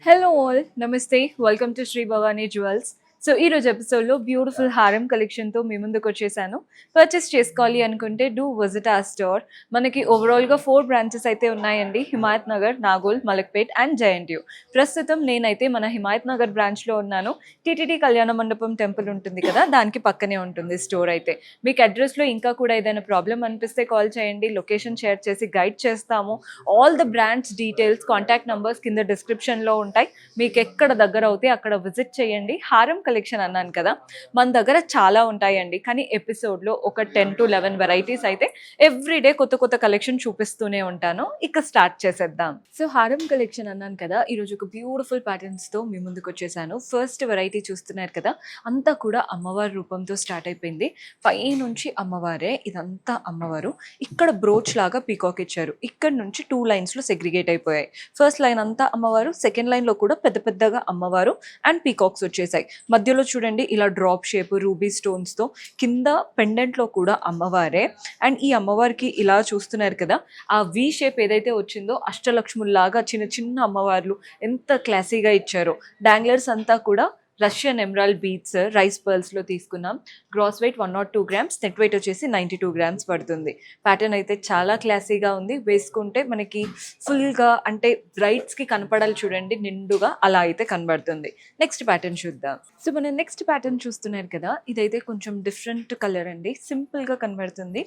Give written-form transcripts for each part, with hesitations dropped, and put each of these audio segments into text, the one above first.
Hello all, Namaste, welcome to Sri Bhavani Jewels. So ఈ రోజు ఎపిసోడ్లో బ్యూటిఫుల్ హారం కలెక్షన్తో మీ ముందుకు వచ్చేసాను. పర్చేస్ చేసుకోవాలి అనుకుంటే డూ విజిట్ ఆ స్టోర్. మనకి ఓవరాల్గా 4 బ్రాంచెస్ అయితే ఉన్నాయండి. హిమాయత్ నగర్, నాగోల్, మలక్పేట్ అండ్ జయంట్యూ. ప్రస్తుతం నేనైతే మన హిమాయత్ నగర్ బ్రాంచ్లో ఉన్నాను. టీటీడీ కళ్యాణ మండపం టెంపుల్ ఉంటుంది కదా, దానికి పక్కనే ఉంటుంది స్టోర్ అయితే. మీకు అడ్రస్లో ఇంకా కూడా ఏదైనా ప్రాబ్లం అనిపిస్తే కాల్ చేయండి, లొకేషన్ షేర్ చేసి గైడ్ చేస్తాము. All the branch details, contact numbers కింద డిస్క్రిప్షన్లో ఉంటాయి. మీకు ఎక్కడ దగ్గర అవుతే అక్కడ విజిట్ చేయండి. హారం కలెక్షన్ అన్నాను కదా, మన దగ్గర చాలా ఉంటాయండి, కానీ ఎపిసోడ్లో ఒక 10 to 11 వెరైటీస్ అయితే ఎవ్రీడే కొత్త కొత్త కలెక్షన్ చూపిస్తూనే ఉంటాను. ఇక స్టార్ట్ చేసేద్దాం. సో హారం కలెక్షన్ అన్నాను కదా, ఈరోజు ఒక బ్యూటిఫుల్ ప్యాటర్న్స్తో మీ ముందుకు వచ్చేసాను. ఫస్ట్ వెరైటీ చూస్తున్నారు కదా, అంతా కూడా అమ్మవారి రూపంతో స్టార్ట్ అయిపోయింది. పై నుంచి అమ్మవారే, ఇదంతా అమ్మవారు. ఇక్కడ బ్రోచ్ లాగా పీకాక్ ఇచ్చారు. ఇక్కడ నుంచి 2 లైన్స్లో సెగ్రిగేట్ అయిపోయాయి. ఫస్ట్ లైన్ అంతా అమ్మవారు, సెకండ్ లైన్లో కూడా పెద్ద పెద్దగా అమ్మవారు అండ్ పీకాక్స్ వచ్చేసాయి. మధ్యలో చూడండి ఇలా డ్రాప్ షేప్ రూబీ స్టోన్స్తో, కింద పెండెంట్లో కూడా అమ్మవారే. అండ్ ఈ అమ్మవారికి ఇలా చూస్తున్నారు కదా, ఆ వి షేప్ ఏదైతే వచ్చిందో అష్టలక్ష్ముల్లాగా చిన్న చిన్న అమ్మవార్లు ఎంత క్లాసీగా ఇచ్చారో. డాంగ్లర్స్ అంతా కూడా రష్యన్ ఎమరాల్డ్ బీట్స్ రైస్ పర్ల్స్లో తీసుకున్నాం. Gross weight 102 grams, net weight వచ్చేసి 92 గ్రామ్స్ పడుతుంది. ప్యాటర్న్ అయితే చాలా క్లాసీగా ఉంది. వేసుకుంటే మనకి ఫుల్గా అంటే బ్రైడ్స్కి కనపడాలి చూడండి, నిండుగా అలా అయితే కనబడుతుంది. నెక్స్ట్ ప్యాటర్న్ చూద్దాం. సో మనం నెక్స్ట్ ప్యాటర్న్ చూస్తున్నారు కదా, ఇదైతే కొంచెం డిఫరెంట్ కలర్ అండి. సింపుల్గా కనబడుతుంది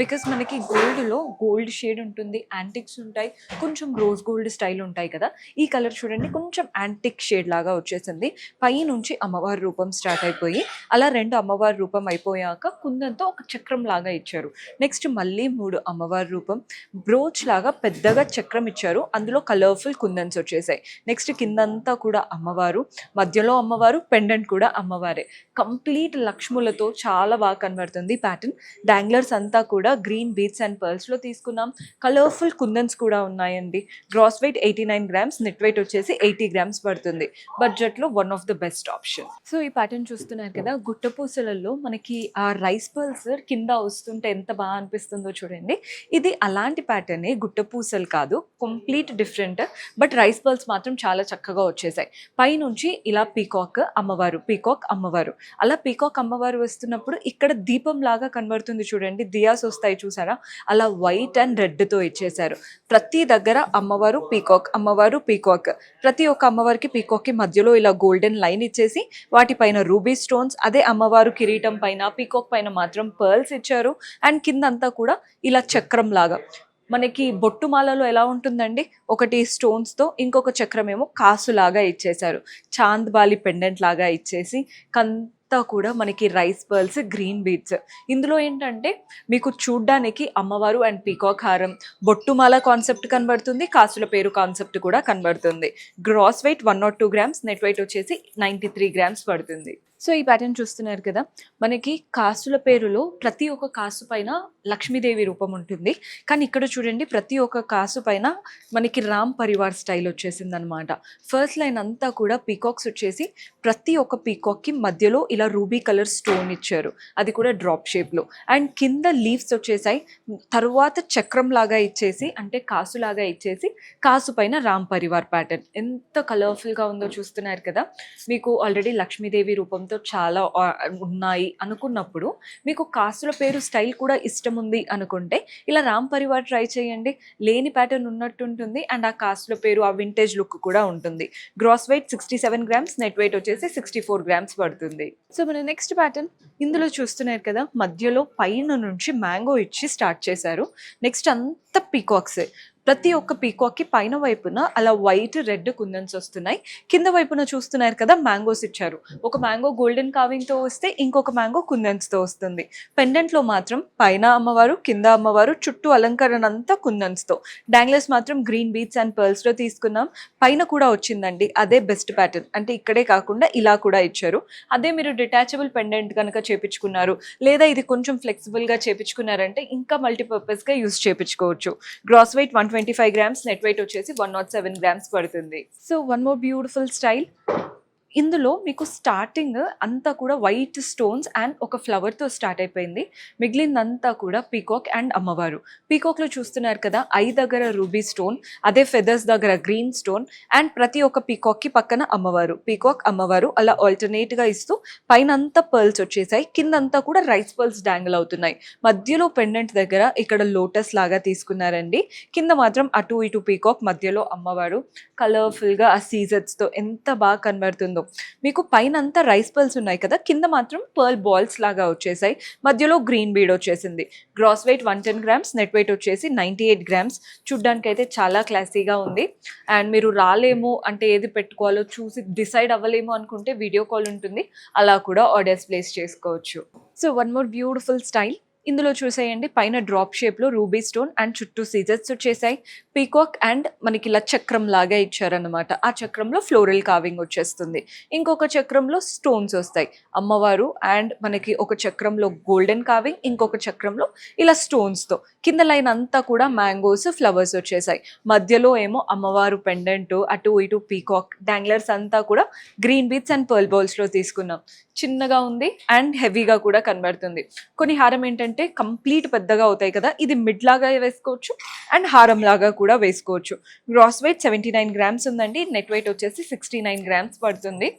బికాస్ మనకి గోల్డ్లో గోల్డ్ షేడ్ ఉంటుంది, యాంటిక్స్ ఉంటాయి, కొంచెం రోజ్ గోల్డ్ స్టైల్ ఉంటాయి కదా. ఈ కలర్ చూడండి కొంచెం యాంటిక్ షేడ్ లాగా వచ్చేసింది. పై నుంచి అమ్మవారి రూపం స్టార్ట్ అయిపోయి అలా 2 అమ్మవారి రూపం అయిపోయాక కుందంతో ఒక చక్రం లాగా ఇచ్చారు. నెక్స్ట్ మళ్ళీ 3 అమ్మవారి రూపం, బ్రోచ్ లాగా పెద్దగా చక్రం ఇచ్చారు, అందులో కలర్ఫుల్ కుందన్స్ వచ్చేసాయి. నెక్స్ట్ కిందంతా కూడా అమ్మవారు, మధ్యలో అమ్మవారు, పెండెంట్ కూడా అమ్మవారే. కంప్లీట్ లక్ష్ములతో చాలా బాగా కనబడుతుంది ప్యాటర్న్. డాంగ్లర్స్ అంతా కూడా గ్రీన్ బీట్స్ అండ్ పర్ల్స్లో తీసుకున్నాం. కలర్ఫుల్ కుందన్స్ కూడా ఉన్నాయండి. Gross weight 89 grams, net weight వచ్చేసి 80 గ్రామ్స్ పడుతుంది. బడ్జెట్లో one of the best option. So ఈ ప్యాటర్న్ చూస్తున్నారు కదా, గుట్టపూసలలో మనకి ఆ రైస్ పర్ల్స్ కింద వస్తుంటే ఎంత బాగా అనిపిస్తుందో చూడండి. ఇది అలాంటి ప్యాటర్నే, గుట్టపూసలు కాదు, complete different. But rice pearls మాత్రం చాలా చక్కగా వచ్చేసాయి. పైనుంచి ఇలా పీకాక్ అమ్మవారు, పీకాక్ అమ్మవారు, అలా పీకాక్ అమ్మవారు వస్తున్నప్పుడు ఇక్కడ దీపం లాగా కనబడుతుంది చూడండి, దియాస్ వస్తాయి చూసారా, అలా వైట్ అండ్ రెడ్తో ఇచ్చేసారు. ప్రతి దగ్గర అమ్మవారు పీకాక్, అమ్మవారు పీకాక్. ప్రతి ఒక్క అమ్మవారికి పీకాక్కి మధ్యలో ఇలా గోల్డెన్ లైన్ ఇచ్చేసి వాటిపైన రూబీ స్టోన్స్, అదే అమ్మవారు కిరీటం పైన పీకాక్ పైన మాత్రం పర్ల్స్ ఇచ్చారు. అండ్ కిందంతా కూడా ఇలా చక్రం లాగా మనకి బొట్టుమాలలో ఎలా ఉంటుందండి, ఒకటి స్టోన్స్తో, ఇంకొక చక్రం ఏమో కాసులాగా ఇచ్చేశారు. చాంద్ బాలి పెండెంట్ లాగా ఇచ్చేసి కూడా మనకి రైస్ పర్ల్స్, గ్రీన్ బీడ్స్. ఇందులో ఏంటంటే మీకు చూడ్డానికి అమ్మవారు అండ్ పీకాక్ హారం, బొట్టుమాల కాన్సెప్ట్ కనబడుతుంది, కాసుల పేరు కాన్సెప్ట్ కూడా కనబడుతుంది. Gross weight 102 grams, net weight వచ్చేసి 93 గ్రామ్స్ పడుతుంది. సో ఈ ప్యాటర్న్ చూస్తున్నారు కదా, మనకి కాసుల పేరులో ప్రతి ఒక్క కాసు పైన లక్ష్మీదేవి రూపం ఉంటుంది, కానీ ఇక్కడ చూడండి ప్రతి ఒక్క కాసు పైన మనకి రామ్ పరివార్ స్టైల్ వచ్చేసింది అనమాట. ఫస్ట్ లైన్ అంతా కూడా పీకాక్స్ వచ్చేసి ప్రతి ఒక్క పీకాక్కి మధ్యలో ఇలా రూబీ కలర్ స్టోన్ ఇచ్చారు, అది కూడా డ్రాప్ షేప్లో. అండ్ కింద లీవ్స్ వచ్చేసాయి, తరువాత చక్రం లాగా ఇచ్చేసి అంటే కాసు లాగా ఇచ్చేసి కాసు పైన రామ్ పరివార్ ప్యాటర్న్. ఎంత కలర్ఫుల్గా ఉందో చూస్తున్నారు కదా. మీకు ఆల్రెడీ లక్ష్మీదేవి రూపంతో చాలా ఉన్నాయి అనుకున్నప్పుడు, మీకు కాసుల పేరు స్టైల్ కూడా ఇష్టం ఉంది అనుకుంటే ఇలా రామ్ పరివార్ ట్రై చేయండి. లేని ప్యాటర్న్ ఉన్నట్టు ఉంటుంది అండ్ ఆ కాసుల పేరు, ఆ వింటేజ్ లుక్ కూడా ఉంటుంది. Gross weight 67 grams, net weight వచ్చేసి 64 గ్రామ్స్ పడుతుంది. సో మన నెక్స్ట్ ప్యాటర్న్ ఇందులో చూస్తున్నారు కదా, మధ్యలో పైన నుంచి మ్యాంగో ఇచ్చి స్టార్ట్ చేశారు. నెక్స్ట్ అంతా పీకాక్స్, ప్రతి ఒక్క పీకాక్కి పైన వైపున అలా వైట్ రెడ్ కుందన్స్ వస్తున్నాయి. కింద వైపున చూస్తున్నారు కదా, మ్యాంగోస్ ఇచ్చారు. ఒక మ్యాంగో గోల్డెన్ కావింగ్తో వస్తే ఇంకొక మ్యాంగో కుందన్స్తో వస్తుంది. పెండెంట్లో మాత్రం పైన అమ్మవారు, కింద అమ్మవారు, చుట్టూ అలంకరణ అంతా కుందన్స్తో. డాంగ్లర్స్ మాత్రం గ్రీన్ బీట్స్ అండ్ పర్ల్స్లో తీసుకున్నాం. పైన కూడా వచ్చిందండి అదే బెస్ట్ ప్యాటర్న్, అంటే ఇక్కడే కాకుండా ఇలా కూడా ఇచ్చారు. అదే మీరు డిటాచబుల్ పెండెంట్ కనుక చేపించుకున్నారు, లేదా ఇది కొంచెం ఫ్లెక్సిబుల్గా చేపించుకున్నారంటే ఇంకా మల్టీపర్పస్గా యూజ్ చేయించుకోవచ్చు. Gross weight 125 grams, net weight వచ్చేసి 107 గ్రామ్స్ పడుతుంది. So one more beautiful style, ఇందులో మీకు స్టార్టింగ్ అంతా కూడా వైట్ స్టోన్స్ అండ్ ఒక ఫ్లవర్తో స్టార్ట్ అయిపోయింది. మిగిలిందంతా కూడా పీకాక్ అండ్ అమ్మవారు. పీకాక్లో చూస్తున్నారు కదా, ఐ దగ్గర రూబీ స్టోన్, అదే ఫెదర్స్ దగ్గర గ్రీన్ స్టోన్ అండ్ ప్రతి ఒక్క పీకాక్కి పక్కన అమ్మవారు, పీకాక్ అమ్మవారు అలా ఆల్టర్నేట్గా ఇస్తూ పైన అంతా పర్ల్స్ వచ్చేసాయి, కిందంతా కూడా రైస్ పర్ల్స్ డాంగిల్ అవుతున్నాయి. మధ్యలో పెండెంట్ దగ్గర ఇక్కడ లోటస్ లాగా తీసుకున్నారండి. కింద మాత్రం అటు ఇటు పీకాక్, మధ్యలో అమ్మవారు. కలర్ఫుల్గా ఆ సీజర్స్తో ఎంత బాగా కనబడుతుందో. మీకు పైన అంతా రైస్ పర్ల్స్ ఉన్నాయి కదా, కింద మాత్రం పర్ల్ బాల్స్ లాగా వచ్చేసాయి, మధ్యలో గ్రీన్ బీడ్ వచ్చేసింది. Gross weight 110 grams, net weight వచ్చేసి 98 గ్రామ్స్. చూడ్డానికి అయితే చాలా క్లాసీగా ఉంది. అండ్ మీరు రాలేము అంటే ఏది పెట్టుకోవాలో చూసి డిసైడ్ అవ్వలేము అనుకుంటే వీడియో కాల్ ఉంటుంది, అలా కూడా ఆర్డర్స్ ప్లేస్ చేసుకోవచ్చు. So one more beautiful style ఇందులో చూసేయండి. పైన డ్రాప్ షేప్లో రూబీ స్టోన్ అండ్ చుట్టూ సీజర్స్ వచ్చేసాయి. పీకాక్ అండ్ మనకి ఇలా చక్రం లాగా ఇచ్చారనమాట. ఆ చక్రంలో ఫ్లోరల్ కావింగ్ వచ్చేస్తుంది. ఇంకొక చక్రంలో స్టోన్స్ వస్తాయి, అమ్మవారు అండ్ మనకి ఒక చక్రంలో గోల్డెన్ కావింగ్, ఇంకొక చక్రంలో ఇలా స్టోన్స్తో. కింద లైన్ అంతా కూడా మ్యాంగోస్, ఫ్లవర్స్ వచ్చేసాయి. మధ్యలో ఏమో అమ్మవారు పెండెంట్, అటు ఇటు పీకాక్, డాంగ్లర్స్ అంతా కూడా గ్రీన్ బీట్స్ అండ్ పర్ల్ బాల్స్లో తీసుకున్నాం. చిన్నగా ఉంది అండ్ హెవీగా కూడా కనబడుతుంది. కొన్ని హారం ఏంటంటే కంప్లీట్ పెద్దగా అవుతాయి కదా, ఇది మిడ్ లాగా వేసుకోవచ్చు అండ్ హారం లాగా కూడా వేసుకోవచ్చు. గ్రాస్ వెయిట్ 79 గ్రామ్స్ ఉందండి, నెట్ వెయిట్ వచ్చేసి 69 గ్రామ్స్ పడుతుంది.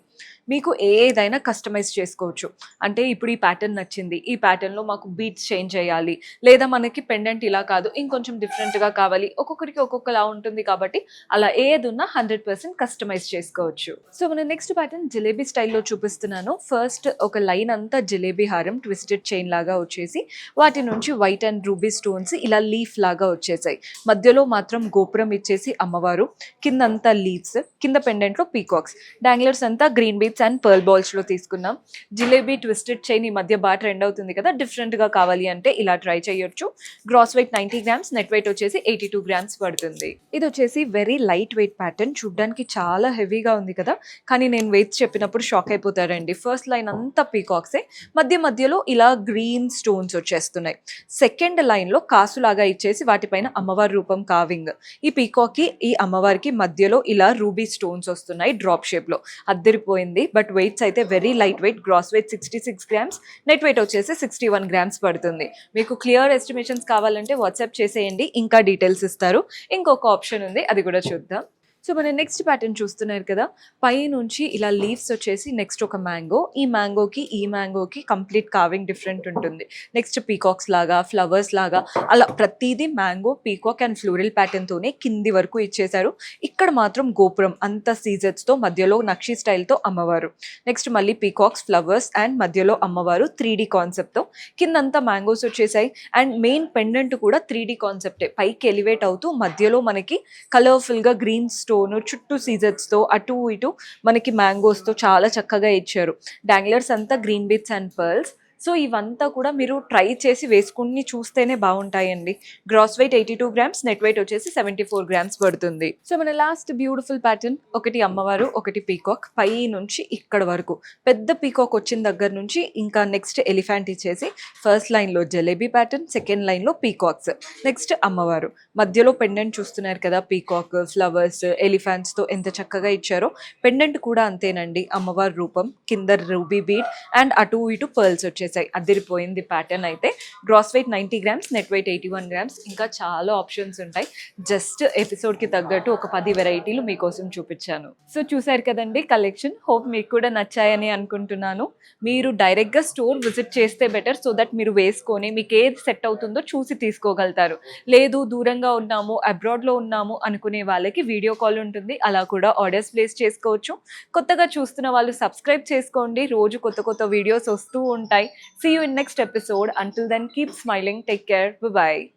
మీకు ఏదైనా కస్టమైజ్ చేసుకోవచ్చు. అంటే ఇప్పుడు ఈ ప్యాటర్న్ నచ్చింది, ఈ ప్యాటర్న్లో మాకు బీట్స్ చేంజ్ చేయాలి, లేదా మనకి పెండెంట్ ఇలా కాదు ఇంకొంచెం డిఫరెంట్గా కావాలి, ఒక్కొక్కరికి ఒక్కొక్కలా ఉంటుంది కాబట్టి అలా ఏది ఉన్నా 100% కస్టమైజ్ చేసుకోవచ్చు. సో మన నెక్స్ట్ ప్యాటర్న్ జిలేబీ స్టైల్లో చూపిస్తున్నాను. ఫస్ట్ ఒక లైన్ అంతా జిలేబీ హారం ట్విస్టెడ్ చైన్ లాగా వచ్చేసి వాటి నుంచి వైట్ అండ్ రూబీ స్టోన్స్ ఇలా లీఫ్ లాగా వచ్చేసాయి. మధ్యలో మాత్రం గోపురం ఇచ్చేసి అమ్మవారు, కిందంతా లీవ్స్, కింద పెండెంట్లో పీకాక్స్, డాంగ్లర్స్ అంతా గ్రీన్ బీట్స్ అండ్ పర్ల్ బాల్స్లో తీసుకున్నాం. జిలేబీ ట్విస్టెడ్ చైన్ ఈ మధ్య బాగా ట్రెండ్ అవుతుంది కదా, డిఫరెంట్గా కావాలి అంటే ఇలా ట్రై చేయొచ్చు. Gross weight 90 grams, net weight వచ్చేసి 82 గ్రామ్స్ పడుతుంది. ఇది వచ్చేసి వెరీ లైట్ వెయిట్ ప్యాటర్న్, చూడ్డానికి చాలా హెవీగా ఉంది కదా, కానీ నేను వెయిట్స్ చెప్పినప్పుడు షాక్ అయిపోతారండి. ఫస్ట్ లైన్ అంతా పీకాక్సే, మధ్య మధ్యలో ఇలా గ్రీన్ స్టోన్స్ వచ్చేస్తున్నాయి. సెకండ్ లైన్లో కాసులాగా ఇచ్చేసి వాటిపైన అమ్మవారి రూపం కావింగ్. ఈ పీకాక్కి ఈ అమ్మవారికి మధ్యలో ఇలా రూబీ స్టోన్స్ వస్తున్నాయి డ్రాప్ షేప్లో. అద్దరిపోయింది. బట్ వెయిట్స్ అయితే very light weight. Gross weight 66 grams, net weight వచ్చేసి 61 గ్రామ్స్ పడుతుంది. మీకు క్లియర్ ఎస్టిమేషన్స్ కావాలంటే వాట్సాప్ చేసేయండి, ఇంకా డీటెయిల్స్ ఇస్తారు. ఇంకొక ఆప్షన్ ఉంది, అది కూడా చూద్దాం. సో మన నెక్స్ట్ ప్యాటర్న్ చూస్తున్నారు కదా, పై నుంచి ఇలా లీవ్స్ వచ్చేసి నెక్స్ట్ ఒక మ్యాంగో, ఈ మ్యాంగోకి కంప్లీట్ కావింగ్ డిఫరెంట్ ఉంటుంది. నెక్స్ట్ పీకాక్స్ లాగా, ఫ్లవర్స్ లాగా, అలా ప్రతిదీ మ్యాంగో, పీకాక్ అండ్ ఫ్లోరల్ ప్యాటర్న్తోనే కింది వరకు ఇచ్చేశారు. ఇక్కడ మాత్రం గోపురం అంత సీజర్స్తో, మధ్యలో నక్షి స్టైల్తో అమ్మవారు. నెక్స్ట్ మళ్ళీ పీకాక్స్, ఫ్లవర్స్ అండ్ మధ్యలో అమ్మవారు 3D కాన్సెప్ట్తో. కిందంతా మ్యాంగోస్ వచ్చేసాయి అండ్ మెయిన్ పెండెంట్ కూడా 3D కాన్సెప్టే, పైకి ఎలివేట్ అవుతూ మధ్యలో మనకి కలర్ఫుల్గా గ్రీన్ స్టోన్, చుట్టూ సీజర్స్తో, అటు ఇటు మనకి మ్యాంగోస్తో చాలా చక్కగా ఇచ్చారు. డాంగ్లర్స్ అంతా green beads and pearls. So ఇవంతా కూడా మీరు ట్రై చేసి వేసుకుని చూస్తేనే బాగుంటాయండి. Gross weight 82 grams, net weight వచ్చేసి 74 గ్రామ్స్ పడుతుంది. సో మన లాస్ట్ బ్యూటిఫుల్ ప్యాటర్న్, ఒకటి అమ్మవారు, ఒకటి పీకాక్, పై నుంచి ఇక్కడ వరకు పెద్ద పీకాక్ వచ్చిన దగ్గర నుంచి ఇంకా నెక్స్ట్ ఎలిఫెంట్ ఇచ్చేసి ఫస్ట్ లైన్లో జలేబీ ప్యాటర్న్, సెకండ్ లైన్లో పీకాక్స్, నెక్స్ట్ అమ్మవారు, మధ్యలో పెండెంట్ చూస్తున్నారు కదా, పీకాక్, ఫ్లవర్స్, ఎలిఫెంట్స్తో ఎంత చక్కగా ఇచ్చారో. పెండెంట్ కూడా అంతేనండి, అమ్మవారి రూపం, కింద రూబీ బీడ్ అండ్ అటు ఇటు పర్ల్స్ వచ్చేసాయి. అదిరిపోయింది ప్యాటర్న్ అయితే. Gross weight 90 grams, net weight 81 grams. ఇంకా చాలా ఆప్షన్స్ ఉంటాయి, జస్ట్ ఎపిసోడ్కి తగ్గట్టు ఒక 10 వెరైటీలు మీకోసం చూపించాను. సో చూసారు కదండి కలెక్షన్, హోప్ మీకు కూడా నచ్చాయని అనుకుంటున్నాను. మీరు డైరెక్ట్గా స్టోర్ విజిట్ చేస్తే బెటర్, సో దట్ మీరు వేసుకొని మీకు ఏది సెట్ అవుతుందో చూసి తీసుకోగలుగుతారు. లేదు దూరంగా ఉన్నాము, అబ్రాడ్లో ఉన్నాము అనుకునే వాళ్ళకి వీడియో కాల్ ఉంటుంది, అలా కూడా ఆర్డర్స్ ప్లేస్ చేసుకోవచ్చు. కొత్తగా చూస్తున్న వాళ్ళు సబ్స్క్రైబ్ చేసుకోండి, రోజు కొత్త కొత్త వీడియోస్ వస్తూ ఉంటాయి. See you in next episode. Until then, keep smiling. Take care. Bye-bye.